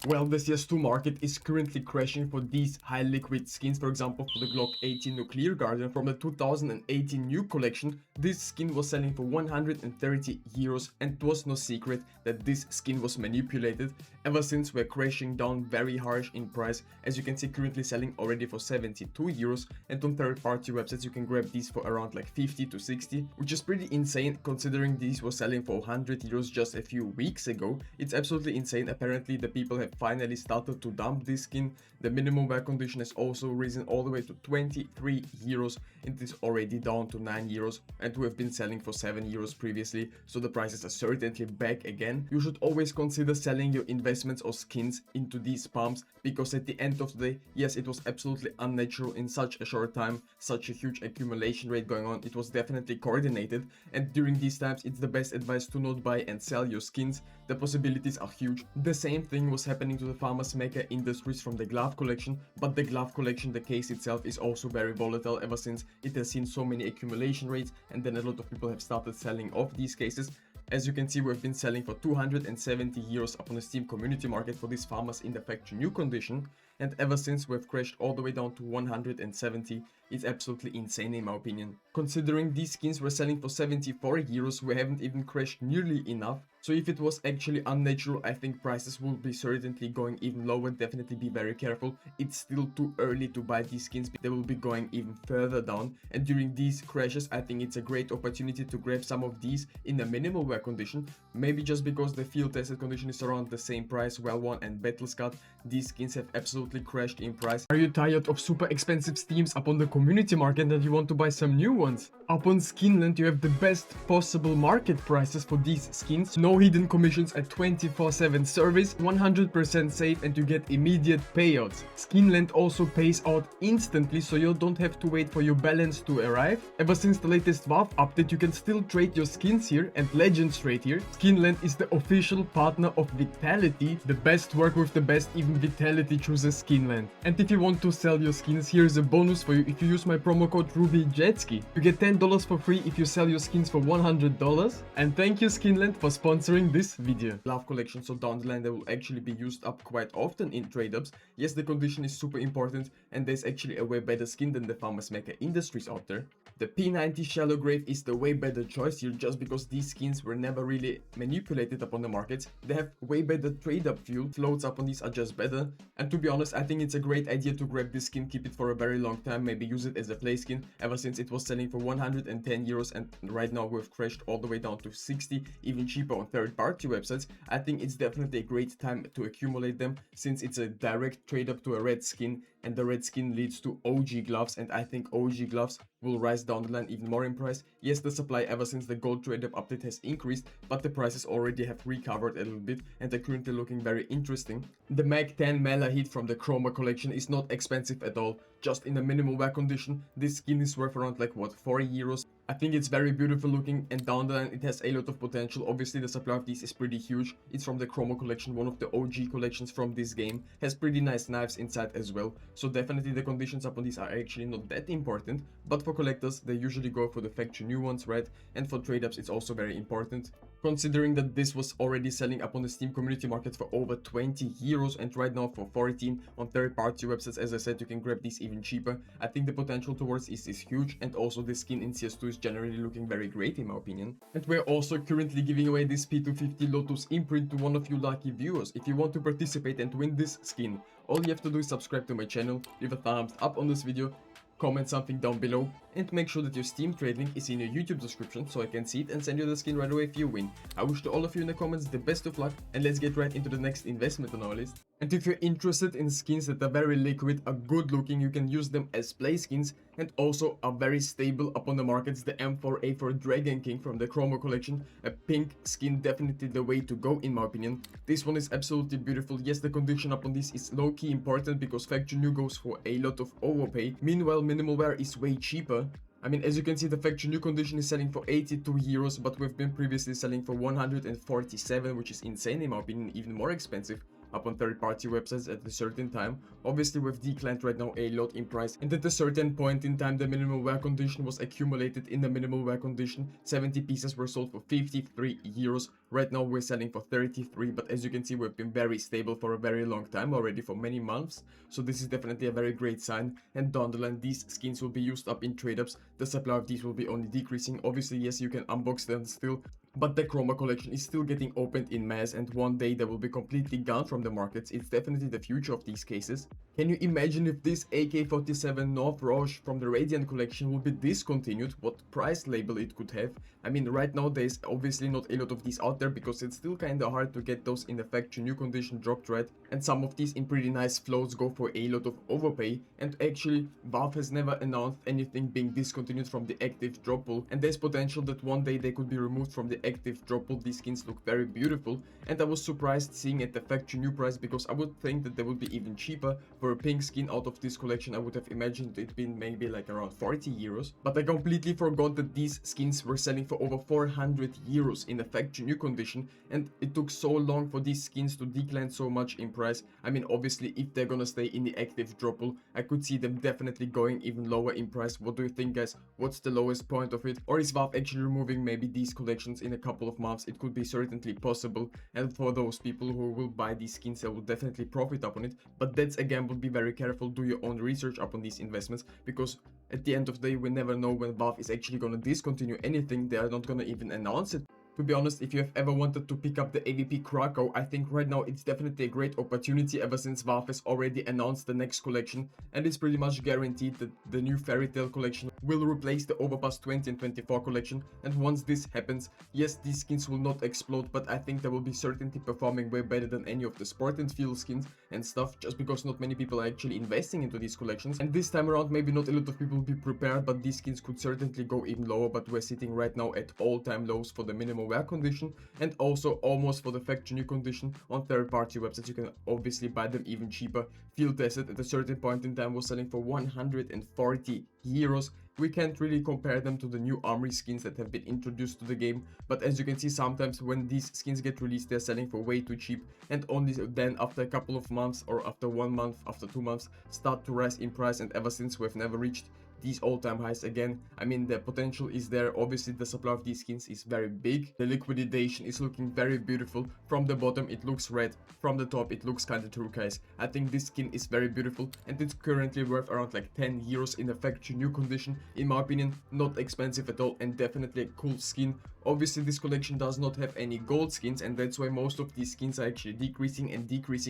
Well, the CS2 market is currently crashing for these high liquid skins. For example, for the Glock-18 Nuclear Garden from the 2018 new collection, this skin was selling for 130 euros, and it was no secret that this skin was manipulated. Ever since, we're crashing down very harsh in price. As you can see, currently selling already for 72 euros, and on third-party websites you can grab these for around like 50 to 60, which is pretty insane considering these were selling for 100 euros just a few weeks ago. It's absolutely insane. Apparently the people have finally started to dump this skin. The minimum wear condition has also risen all the way to 23 euros. It is already down to 9 euros, and we have been selling for 7 euros previously, so the prices are certainly back again. You should always consider selling your investments or skins into these pumps, because at the end of the day, yes, it was absolutely unnatural in such a short time, such a huge accumulation rate going on. It was definitely coordinated, and during these times it's the best advice to not buy and sell your skins. The possibilities are huge. The same thing was happening to the Farmers Maker Industries from the glove collection, but the glove collection, the case itself, is also very volatile ever since it has seen so many accumulation rates, and then a lot of people have started selling off these cases. As you can see, we've been selling for 270 euros up on the Steam community market for these farmers in the factory new condition, and ever since we've crashed all the way down to 170. It's absolutely insane in my opinion. Considering these skins were selling for 74 euros, we haven't even crashed nearly enough. So if it was actually unnatural, I think prices will be certainly going even lower. Definitely be very careful. It's still too early to buy these skins. They will be going even further down. And during these crashes, I think it's a great opportunity to grab some of these in a minimal wear condition. Maybe just because the field tested condition is around the same price, well worn and battle scarred, these skins have absolutely crashed in price. Are you tired of super expensive steams upon the community market and you want to buy some new ones? Upon Skinland, you have the best possible market prices for these skins. No hidden commissions, a 24/7 service, 100% safe, and you get immediate payouts. Skinland also pays out instantly, so you don't have to wait for your balance to arrive. Ever since the latest Valve update, you can still trade your skins here and Legends trade here. Skinland is the official partner of Vitality. The best work with the best, even Vitality chooses Skinland. And if you want to sell your skins, here's a bonus for you. If you use my promo code RubyJetski, you get $10 for free if you sell your skins for $100. And thank you Skinland for sponsoring this video. Glove collection, so down the line they will actually be used up quite often in trade-ups. Yes, the condition is super important, and there's actually a way better skin than the Farmers Maker Industries out there. The P90 Shallow Grave is the way better choice here, just because these skins were never really manipulated upon the markets. They have way better trade-up fuel. Floats up on these are just better. And to be honest, I think it's a great idea to grab this skin, keep it for a very long time, maybe use it as a play skin, ever since it was selling for 110 euros, and right now we've crashed all the way down to 60, even cheaper on third-party websites. I think it's definitely a great time to accumulate them, since it's a direct trade-up to a red skin, and the red skin leads to OG gloves, and I think OG gloves will rise down the line even more in price. Yes, the supply ever since the gold trade-up update has increased, but the prices already have recovered a little bit, and they're currently looking very interesting. The Mag 10 Mela Heat from the Chroma collection is not expensive at all. Just in a minimal wear condition, this skin is worth around like what, 40 euros. I think it's very beautiful looking, and down the line it has a lot of potential. Obviously the supply of these is pretty huge. It's from the Chroma collection, one of the OG collections from this game. Has pretty nice knives inside as well, so definitely the conditions upon these are actually not that important. But for collectors, they usually go for the factory new ones, right? And for trade-ups it's also very important. Considering that this was already selling up on the Steam community market for over 20 euros, and right now for 14 on third-party websites, as I said, you can grab these even cheaper. I think the potential towards is huge, and also the skin in CS2 is generally looking very great in my opinion. And we're also currently giving away this P250 Lotus Imprint to one of you lucky viewers. If you want to participate and win this skin, all you have to do is subscribe to my channel, leave a thumbs up on this video, comment something down below, and make sure that your Steam trade link is in your YouTube description so I can see it and send you the skin right away if you win. I wish to all of you in the comments the best of luck, and let's get right into the next investment on our list. And if you're interested in skins that are very liquid, are good looking, you can use them as play skins, and also are very stable upon the markets. The M4A4 Dragon King from the Chroma collection, a pink skin, definitely the way to go in my opinion. This one is absolutely beautiful. Yes, the condition upon this is low-key important because factory new goes for a lot of overpay. Meanwhile, minimal wear is way cheaper. I mean, as you can see, the factory new condition is selling for 82 euros, but we've been previously selling for 147, which is insane in my opinion, even more expensive. upon third-party websites at a certain time. Obviously we've declined right now a lot in price, and at a certain point in time the minimal wear condition was accumulated. In the minimal wear condition 70 pieces were sold for 53 euros. Right now we're selling for 33, but as you can see we've been very stable for a very long time already, for many months, so this is definitely a very great sign. And down the line these skins will be used up in trade-ups. The supply of these will be only decreasing. Obviously yes, you can unbox them still, but the chroma collection is still getting opened in mass, and one day they will be completely gone from the markets. It's definitely the future of these cases. Can you imagine if this AK-47 North Roche from the Radiant collection will be discontinued, what price label it could have? I mean, right now there's obviously not a lot of these out there because it's still kinda hard to get those in the factory new condition dropped, right? And some of these in pretty nice floats go for a lot of overpay, and actually Valve has never announced anything being discontinued from the active drop pool, and there's potential that one day they could be removed from the active drop pool. These skins look very beautiful, and I was surprised seeing at the factory new price because I would think that they would be even cheaper. For a pink skin out of this collection I would have imagined it being maybe like around 40 euros, but I completely forgot that these skins were selling for over 400 euros in the factory new condition, and it took so long for these skins to decline so much in price. I mean, obviously if they're gonna stay in the active drop pool I could see them definitely going even lower in price. What do you think, guys? What's the lowest point of it? Or is Valve actually removing maybe these collections in a couple of months? It could be certainly possible, and for those people who will buy these skins they will definitely profit upon it, but that's again, would be very careful. Do your own research upon these investments, because at the end of the day we never know when Valve is actually gonna discontinue anything. They are not gonna even announce it. To be honest, if you have ever wanted to pick up the AVP Krakow, I think right now it's definitely a great opportunity, ever since Valve has already announced the next collection, and it's pretty much guaranteed that the new Fairy Tail collection will replace the Overpass 20 and 24 collection. And once this happens, yes, these skins will not explode, but I think they will be certainly performing way better than any of the Sport and Field skins and stuff, just because not many people are actually investing into these collections. And this time around maybe not a lot of people will be prepared, but these skins could certainly go even lower. But we're sitting right now at all-time lows for the minimum wear condition, and also almost for the factory new condition. On third-party websites you can obviously buy them even cheaper. Field tested at a certain point in time was selling for 140 euros. We can't really compare them to the new armory skins that have been introduced to the game, but as you can see, sometimes when these skins get released they're selling for way too cheap, and only then after a couple of months, or after 1 month, after 2 months, start to rise in price. And ever since we've never reached these all-time highs again. I mean, the potential is there. Obviously the supply of these skins is very big. The liquidation is looking very beautiful. From the bottom it looks red, from the top it looks kind of turquoise. I think this skin is very beautiful, and it's currently worth around like 10 euros in the factory new condition. In my opinion, not expensive at all, and definitely a cool skin. Obviously this collection does not have any gold skins, and that's why most of these skins are actually decreasing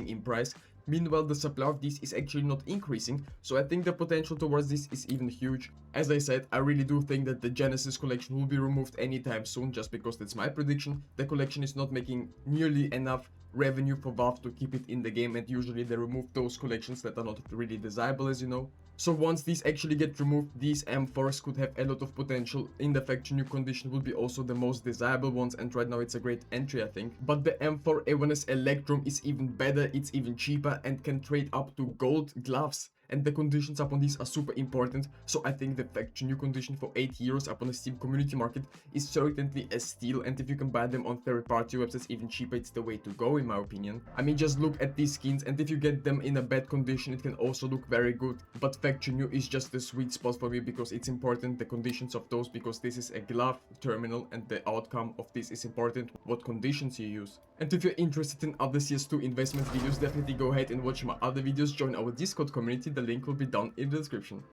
in price. Meanwhile, the supply of these is actually not increasing, so I think the potential towards this is even huge. As I said, I really do think that the Genesis collection will be removed anytime soon, just because that's my prediction. The collection is not making nearly enough revenue for Valve to keep it in the game, and usually they remove those collections that are not really desirable, as you know. So once these actually get removed, these M4s could have a lot of potential. In the factory new condition will be also the most desirable ones, and right now it's a great entry, I think. But the M4A1S Electrum is even better, it's even cheaper, and can trade up to gold gloves. And the conditions upon these are super important, so I think the factory new condition for 8 euros upon the Steam community market is certainly a steal, and if you can buy them on third-party websites even cheaper, it's the way to go in my opinion. I mean, just look at these skins, and if you get them in a bad condition it can also look very good, but factory new is just the sweet spot for me, because it's important the conditions of those, because this is a glove terminal and the outcome of this is important, what conditions you use. And if you're interested in other CS2 investment videos, definitely go ahead and watch my other videos, join our Discord community. The link will be down in the description.